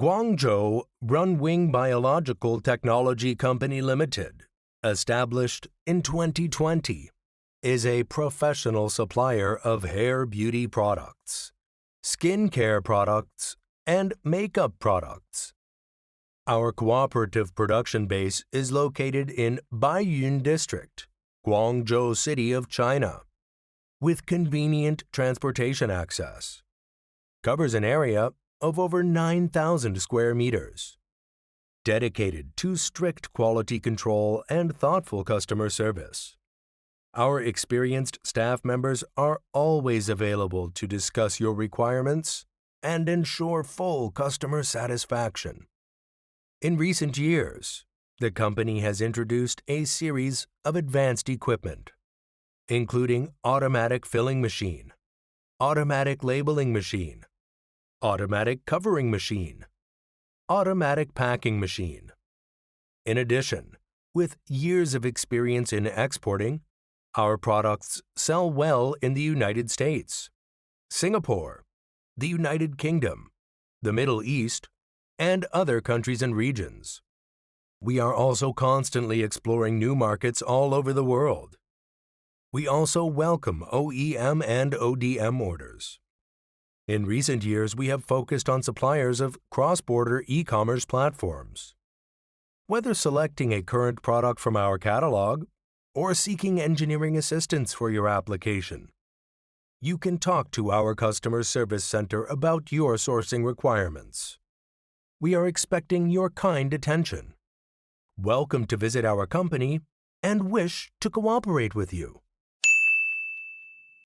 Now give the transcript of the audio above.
Guangzhou Runwing Biological Technology Company Limited, established in 2020, is a professional supplier of hair beauty products, skin care products, and makeup products. Our cooperative production base is located in Baiyun District, Guangzhou City of China, with convenient transportation access. Covers an area of over 9,000 square meters. Dedicated to strict quality control and thoughtful customer service. Our experienced staff members are always available to discuss your requirements and ensure full customer satisfaction. In recent years, the company has introduced a series of advanced equipment, including automatic filling machine, automatic labeling machine, automatic covering machine, automatic packing machine. In addition, with years of experience in exporting, our products sell well in the United States, Singapore, the United Kingdom, the Middle East, and other countries and regions. We are also constantly exploring new markets all over the world. We also welcome OEM and ODM orders. In recent years, we have focused on suppliers of cross-border e-commerce platforms. Whether selecting a current product from our catalog or seeking engineering assistance for your application, you can talk to our customer service center about your sourcing requirements. We are expecting your kind attention. Welcome to visit our company and wish to cooperate with you.